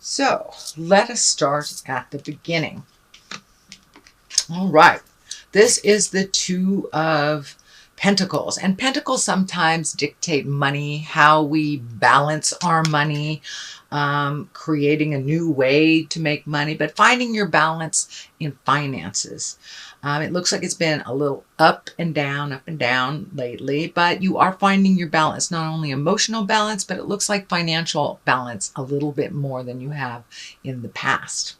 So let us start at the beginning. All right. This is the Two of Pentacles. And Pentacles sometimes dictate money, how we balance our money, creating a new way to make money, but finding your balance in finances. It looks like it's been a little up and down lately, but you are finding your balance, not only emotional balance, but it looks like financial balance a little bit more than you have in the past.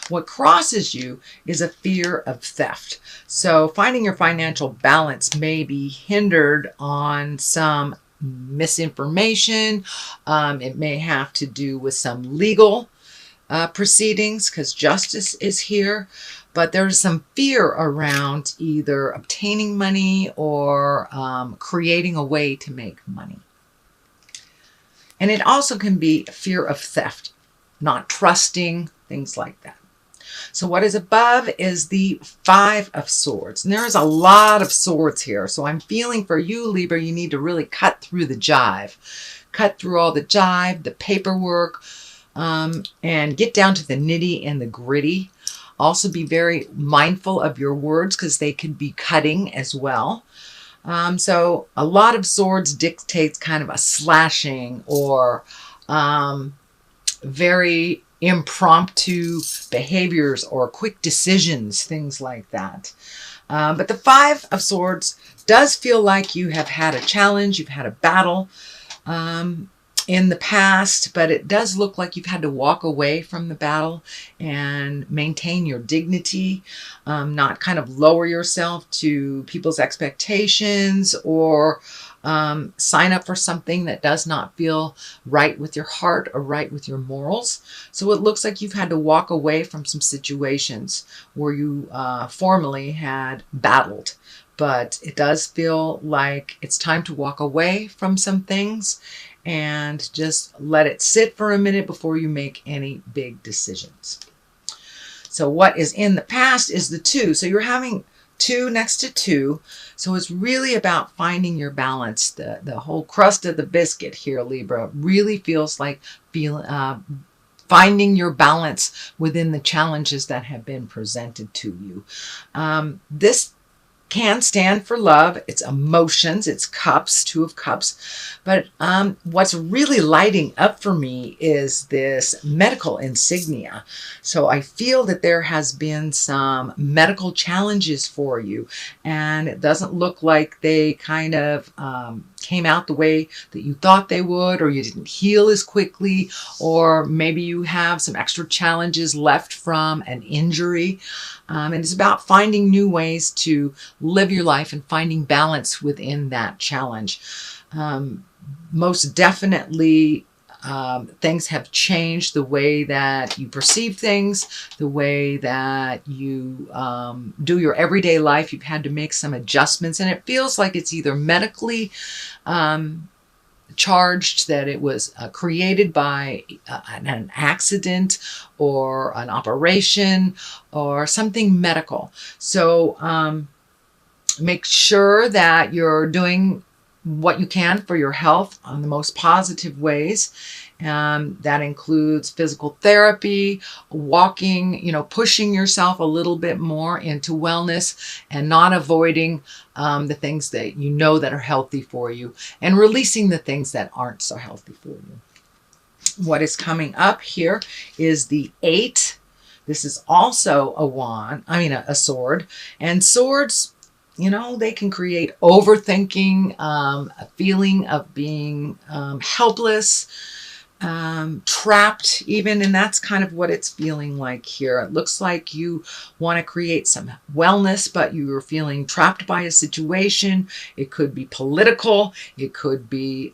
What crosses you is a fear of theft. So finding your financial balance may be hindered on some misinformation. It may have to do with some legal proceedings because justice is here. But there's some fear around either obtaining money or creating a way to make money. And it also can be fear of theft, not trusting, things like that. So what is above is the Five of Swords. And there is a lot of swords here. So I'm feeling for you, Libra, you need to really cut through the jive. Cut through all the jive, the paperwork, and get down to the nitty and the gritty. Also be very mindful of your words because they could be cutting as well. So a lot of swords dictates kind of a slashing or very impromptu behaviors or quick decisions, things like that. But the Five of Swords does feel like you have had a challenge, you've had a battle in the past, but it does look like you've had to walk away from the battle and maintain your dignity, not kind of lower yourself to people's expectations or sign up for something that does not feel right with your heart or right with your morals. So it looks like you've had to walk away from some situations where you formerly had battled. But it does feel like it's time to walk away from some things and just let it sit for a minute before you make any big decisions. So what is in the past is the Two. So you're having two next to two. So it's really about finding your balance. The whole crust of the biscuit here, Libra, really feels like finding your balance within the challenges that have been presented to you. This can stand for love. It's emotions. It's cups, Two of Cups. But what's really lighting up for me is this medical insignia. So I feel that there has been some medical challenges for you. And it doesn't look like they kind of came out the way that you thought they would, or you didn't heal as quickly, or maybe you have some extra challenges left from an injury. And it's about finding new ways to live your life and finding balance within that challenge. Most definitely, things have changed the way that you perceive things, the way that you do your everyday life. You've had to make some adjustments, and it feels like it's either medically charged, that it was created by an accident or an operation or something medical. So make sure that you're doing what you can for your health on the most positive ways. That includes physical therapy, walking, pushing yourself a little bit more into wellness and not avoiding the things that you know that are healthy for you and releasing the things that aren't so healthy for you. What is coming up here is the Eight. This is also a sword. And swords, they can create overthinking, a feeling of being helpless, trapped even, and that's kind of what it's feeling like here. It looks like you want to create some wellness, but you're feeling trapped by a situation. It could be political, it could be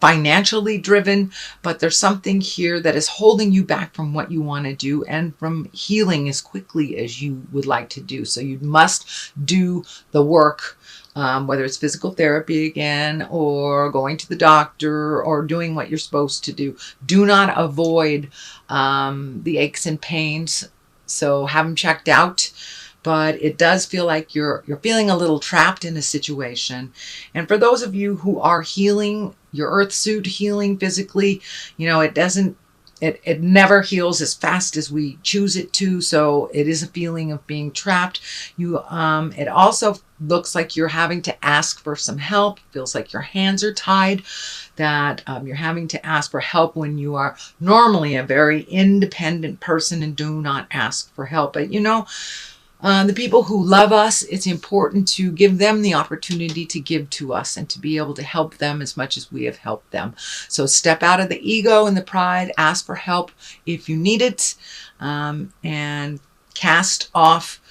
financially driven, but there's something here that is holding you back from what you want to do and from healing as quickly as you would like to do. So you must do the work, whether it's physical therapy again, or going to the doctor, or doing what you're supposed to do. Do not avoid the aches and pains. So have them checked out. But it does feel like you're feeling a little trapped in a situation. And for those of you who are healing, your earth suit healing physically, it it never heals as fast as we choose it to. So it is a feeling of being trapped. It also looks like you're having to ask for some help. Feels like your hands are tied, that you're having to ask for help when you are normally a very independent person and do not ask for help. But the people who love us, it's important to give them the opportunity to give to us and to be able to help them as much as we have helped them. So step out of the ego and the pride, ask for help if you need it, and cast off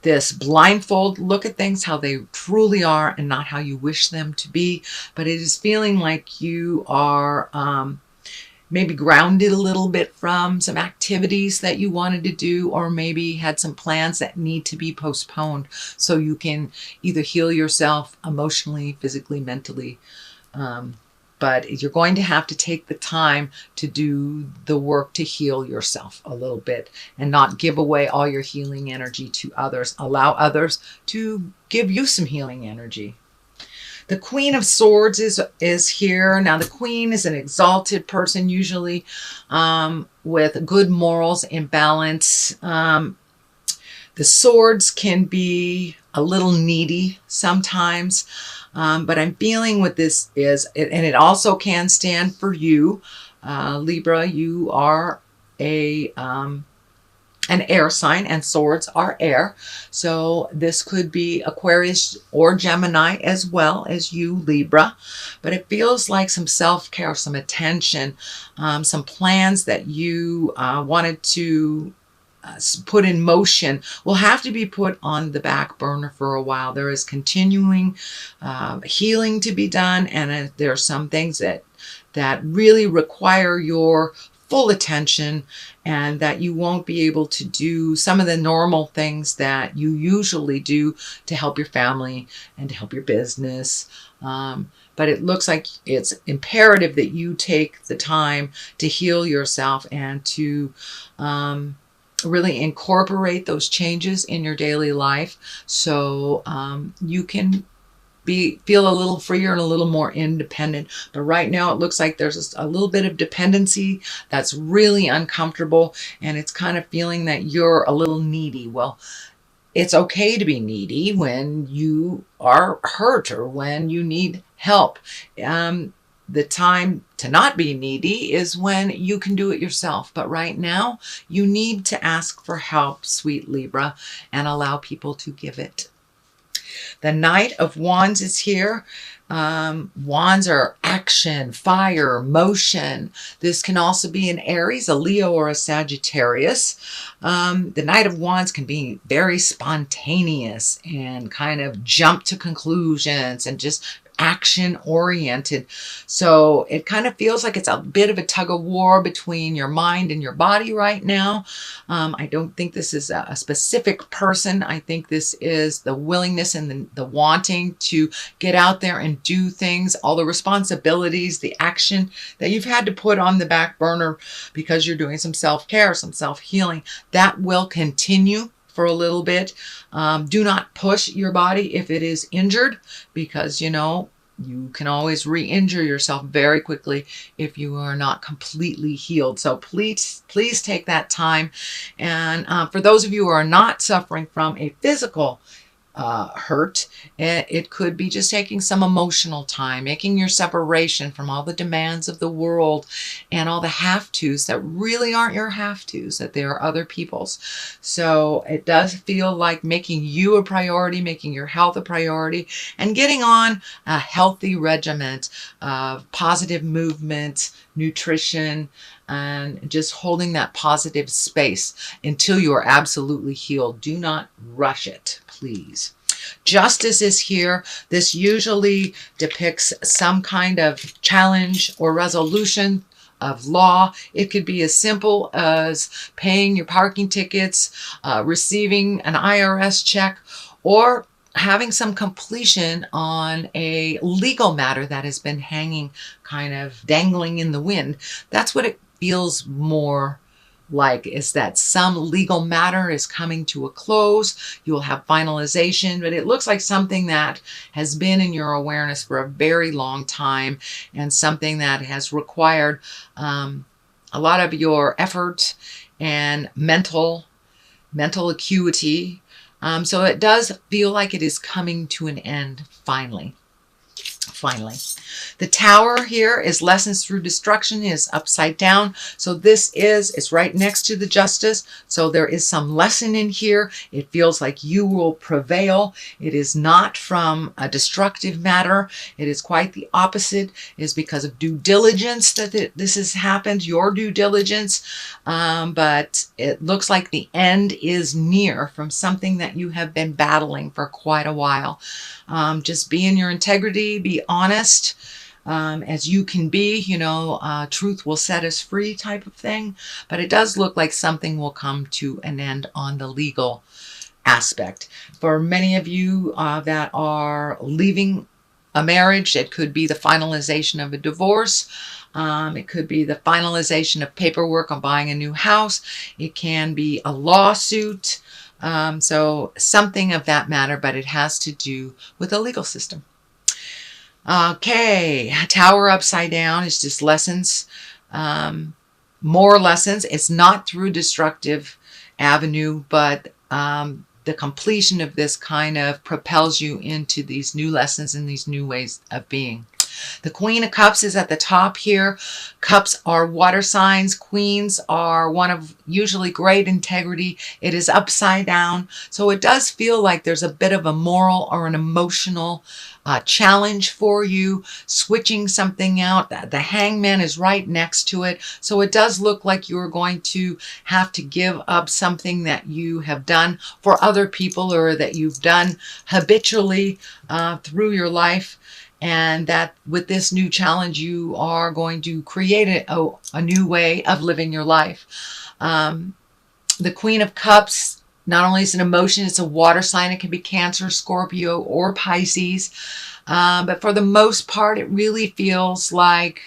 this blindfold look at things how they truly are and not how you wish them to be. But it is feeling like you are maybe grounded a little bit from some activities that you wanted to do, or maybe had some plans that need to be postponed so you can either heal yourself emotionally, physically, mentally. But you're going to have to take the time to do the work to heal yourself a little bit and not give away all your healing energy to others. Allow others to give you some healing energy. The Queen of Swords is here. Now, the Queen is an exalted person, usually with good morals and balance. The swords can be a little needy sometimes, but I'm feeling what this is, and it also can stand for you, Libra. You are an air sign, and swords are air. So this could be Aquarius or Gemini as well as you, Libra. But it feels like some self-care, some attention, some plans that you wanted to put in motion will have to be put on the back burner for a while. There is continuing healing to be done, and there are some things that really require your full attention, and that you won't be able to do some of the normal things that you usually do to help your family and to help your business. But it looks like it's imperative that you take the time to heal yourself and to really incorporate those changes in your daily life, so you can feel a little freer and a little more independent. But right now it looks like there's a little bit of dependency that's really uncomfortable, and it's kind of feeling that you're a little needy. Well, it's okay to be needy when you are hurt or when you need help. The time to not be needy is when you can do it yourself. But right now you need to ask for help, sweet Libra, and allow people to give it. The Knight of Wands is here. Wands are action, fire, motion. This can also be an Aries, a Leo, or a Sagittarius. The Knight of Wands can be very spontaneous and kind of jump to conclusions and just action oriented. So it kind of feels like it's a bit of a tug of war between your mind and your body right now. I don't think this is a specific person. I think this is the willingness and the wanting to get out there and do things, all the responsibilities, the action that you've had to put on the back burner because you're doing some self-care, some self-healing. That will continue for a little bit. Do not push your body if it is injured, because you can always re-injure yourself very quickly if you are not completely healed. So please take that time. And for those of you who are not suffering from a physical hurt, it could be just taking some emotional time, making your separation from all the demands of the world and all the have-tos that really aren't your have-tos, that they are other people's. So it does feel like making you a priority, making your health a priority, and getting on a healthy regimen of positive movement, nutrition, and just holding that positive space until you are absolutely healed. Do not rush it, please. Justice is here. This usually depicts some kind of challenge or resolution of law. It could be as simple as paying your parking tickets, receiving an IRS check, or having some completion on a legal matter that has been hanging, kind of dangling in the wind. That's what it feels more like, is that some legal matter is coming to a close. You'll have finalization, but it looks like something that has been in your awareness for a very long time, and something that has required a a lot of your effort and mental acuity. So it does feel like it is coming to an end finally. Finally. The Tower here is lessons through destruction, is upside down. So it's right next to the Justice. So there is some lesson in here. It feels like you will prevail. It is not from a destructive matter. It is quite the opposite. It is because of due diligence that this has happened, your due diligence. But it looks like the end is near from something that you have been battling for quite a while. Just be in your integrity, be honest as you can be, truth will set us free type of thing. But it does look like something will come to an end on the legal aspect. For many of you that are leaving a marriage, it could be the finalization of a divorce. It could be the finalization of paperwork on buying a new house. It can be a lawsuit. So something of that matter, but it has to do with the legal system. Okay, Tower upside down is just lessons, more lessons. It's not through destructive avenue, but the completion of this kind of propels you into these new lessons and these new ways of being. The Queen of Cups is at the top here. Cups are water signs. Queens are one of usually great integrity. It is upside down. So it does feel like there's a bit of a moral or an emotional challenge for you, switching something out. The Hangman is right next to it. So it does look like you're going to have to give up something that you have done for other people or that you've done habitually through your life. And that with this new challenge, you are going to create a new way of living your life. The Queen of Cups, not only is an emotion, it's a water sign. It can be Cancer, Scorpio, or Pisces. But for the most part, it really feels like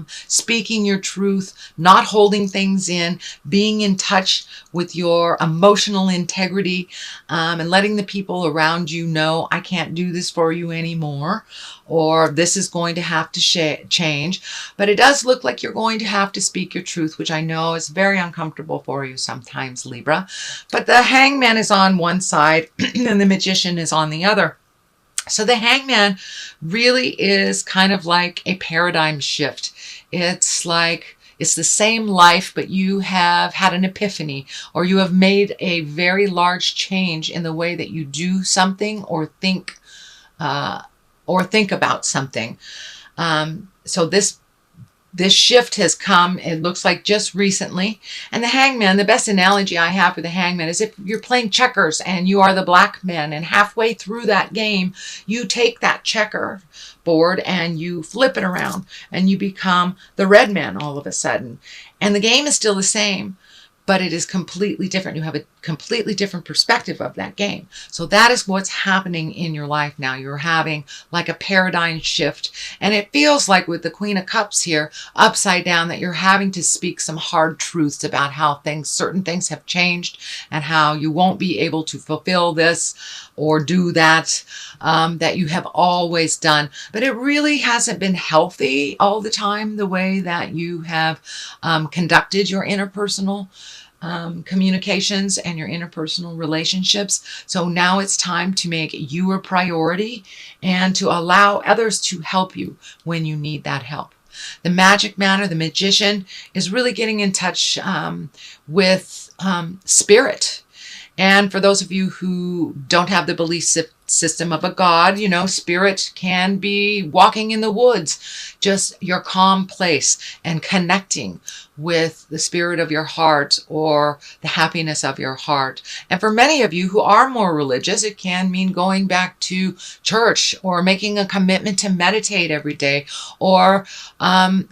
speaking your truth, not holding things in, being in touch with your emotional integrity, and letting the people around you know, I can't do this for you anymore, or this is going to have to change. But it does look like you're going to have to speak your truth, which I know is very uncomfortable for you sometimes, Libra. But the Hangman is on one side and the Magician is on the other. So the Hangman really is kind of like a paradigm shift. It's like it's the same life, but you have had an epiphany, or you have made a very large change in the way that you do something or think about something. So this shift has come, it looks like just recently. And the Hangman, the best analogy I have for the Hangman is if you're playing checkers and you are the black man, and halfway through that game, you take that checker board and you flip it around and you become the red man all of a sudden. And the game is still the same, but it is completely different. You have a completely different perspective of that game. So that is what's happening in your life now. You're having like a paradigm shift. And it feels like with the Queen of Cups here, upside down, that you're having to speak some hard truths about how certain things have changed and how you won't be able to fulfill this or do that, that you have always done. But it really hasn't been healthy all the time, the way that you have conducted your interpersonal communications and your interpersonal relationships. So now it's time to make you a priority and to allow others to help you when you need that help. The Magic Man, the Magician, is really getting in touch with spirit. And for those of you who don't have the belief system of a god, spirit can be walking in the woods, just your calm place and connecting with the spirit of your heart or the happiness of your heart. And for many of you who are more religious, it can mean going back to church or making a commitment to meditate every day, or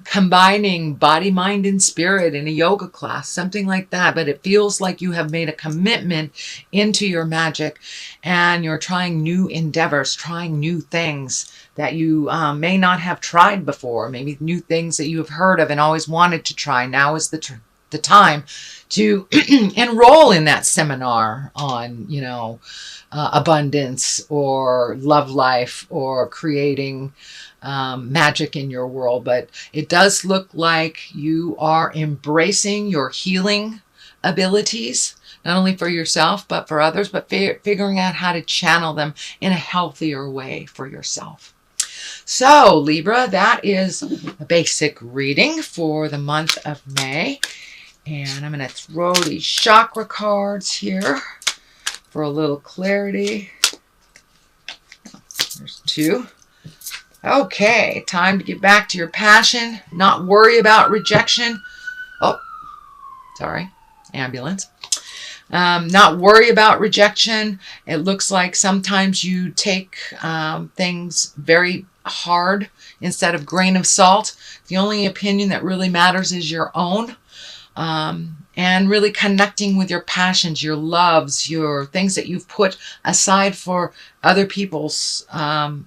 combining body, mind, and spirit in a yoga class, something like that. But it feels like you have made a commitment into your magic and you're trying new endeavors, trying new things that you may not have tried before, maybe new things that you have heard of and always wanted to try. Now is the the time to enroll in that seminar on, abundance or love life or creating magic in your world. But it does look like you are embracing your healing abilities, not only for yourself, but for others, but figuring out how to channel them in a healthier way for yourself. So, Libra, that is a basic reading for the month of May. And I'm going to throw these chakra cards here for a little clarity. There's 2. Okay, time to get back to your passion. Not worry about rejection. Oh, sorry, ambulance. Not worry about rejection. It looks like sometimes you take things very hard instead of grain of salt. The only opinion that really matters is your own. And really connecting with your passions, your loves, your things that you've put aside for other people's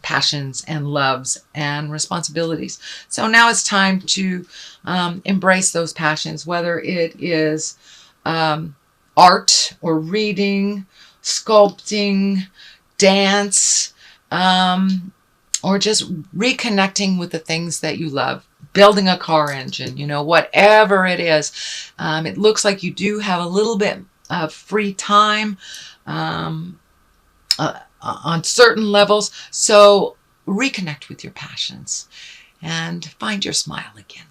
passions and loves and responsibilities. So now it's time to embrace those passions, whether it is art or reading, sculpting, dance, or just reconnecting with the things that you love. Building a car engine, whatever it is. It looks like you do have a little bit of free time on certain levels. So reconnect with your passions and find your smile again.